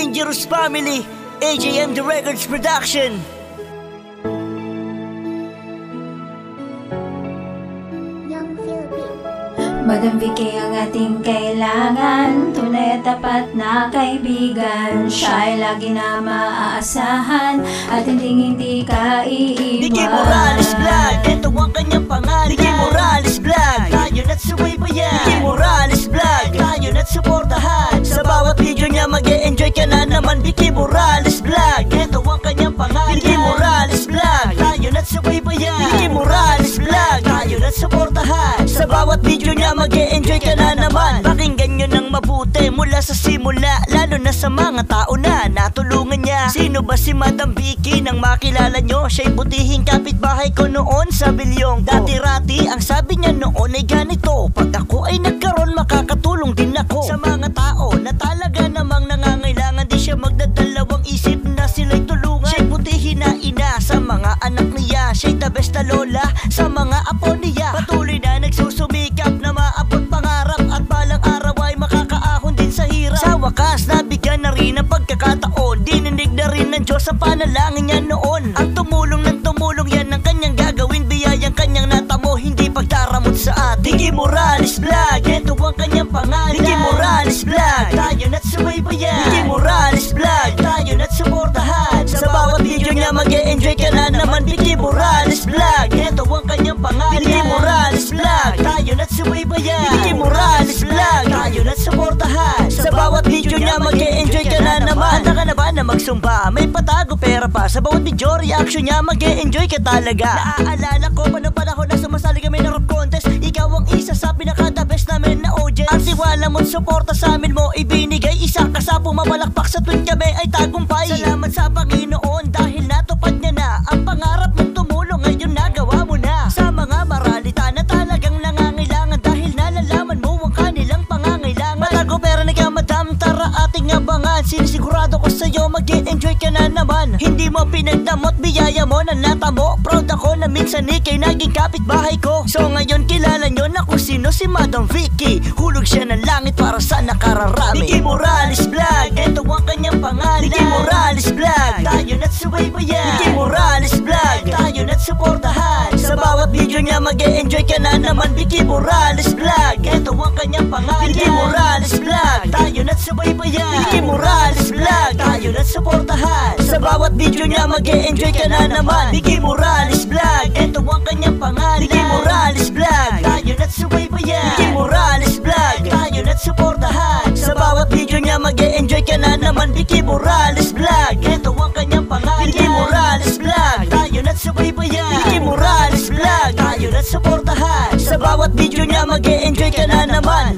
Dangerous Family, AJM The Records Production. Madam Vicky ang ating kailangan, tunay at tapat na kaibigan. Siya ay lagi na maaasahan at hindi ka iiwan. Vicky Morales Vlog, ito ang kanyang pangalan. Vicky Morales Vlog, tayo na't subaybayan. Vicky Morales Vlog, tayo na't suportahan. Sa bawat video niya mag-e-enjoy ka na naman. Vicky Morales Vlog, ito ang kanyang pangalan. Vicky Morales Vlog, tayo na't subaybayan. Vicky Morales Vlog, tayo na't suportahan. Sa bawat video niya mag-e-enjoy ka na naman. Pakinggan nyo ng mabuti mula sa simula, lalo na sa mga tao na natulungan niya. Sino ba si Madam Vicky? Nang makilala nyo, siya'y butihing kapitbahay ko noon sa Bilyong. Dati-rati ang sabi niya noon ay ganito: pag ako ay nagkaroon, makakatulong din ako sa mga tao na talaga namang nangangailangan. Di siya magdadalawang isip na sila'y tulungan. Siya'y butihin na ina sa mga anak niya. Siya'y the best na lola sa mga apo niya. Patuloy na nagsusumikap na maabot pangarap at balang araw ay makakaahon din sa hirap. Sa wakas, nabigyan na rin ang pagkakataon. Dininig na rin ng Diyos ang panalangin niya noon. Ang tumulong ng tumulong, yan ang kanyang gagawin. Biyayang kanyang natamo, hindi pagdaramot sa atin. Vicky Morales Vlog, ito ang kanyang pangalan. Vicky Morales Vlog, tayo na't subaybayan. Vicky Morales Vlog, tayo na't suportahan. Sa bawat video niya mag-e-enjoy ka na naman. Vicky Morales Vlog, ito ang kanyang pangalan. Vicky Morales Vlog, tayo na't subaybayan. Vicky Morales Vlog, tayo na't suportahan. Sa bawat video niya mag-e-enjoy ka na naman. Handa ka na ba na magsumba? May patago pera pa. Sa bawat video reaction niya mag-e-enjoy ka talaga. Naaalala ko pa noong panahon na sumasali kami ng rap contest. Ikaw ang isa sa pinaka-the best namin na audience. Ang tiwala mo't suporta sa amin mo ibinigay. Isa ka sa pumamalakpak sa tuwing kami ay tagumpay. Salamat sa Panginoon dahil natupad niya na ang pangarap mong tumulong. Ngayon nagawa mo na sa mga maralita na talagang nangangailangan. Dahil nalalaman mo ang kanilang pangangailangan. Matago pera ni ka madam, tara ating abangan. Sinisigurado ko sa'yo mag-e-enjoy ka na naman. Hindi mo pinagdamot, biyaya mo na natamo. Proud ako na minsan ikay naging kapitbahay ko. So ngayon kilala nyo na kung sino si Madam Vicky. Hulog siya ng langit para sa nakararami. Vicky Morales Vlog, ito ang kanyang pangalan. Vicky Morales Vlog, tayo na't subaybayan. Vicky Morales Vlog, tayo na't suportahan. Sa bawat video niya mag-e-enjoy ka na naman. Vicky Morales Vlog, ito ang kanyang pangalan. Vicky Morales Vlog, tayo na't subaybayan. Vicky Morales Vlog, tayo na't suportahan. Sa bawat video niya mag-e-enjoy ka na naman. Vicky Morales Vlog, ito ang kanyang pangalan. Vicky Morales Vlog, tayo na't subaybayan. Vicky Morales Vlog, tayo na't suportahan. Sa bawat video niya mag-e-enjoy ka na naman. Vicky Morales Vlog, ito ang kanyang pangalan. Vicky Morales Vlog, tayo na't subaybayan. Vicky Morales Vlog, tayo na't suportahan. Sa bawat video niya mag-e-enjoy ka na naman.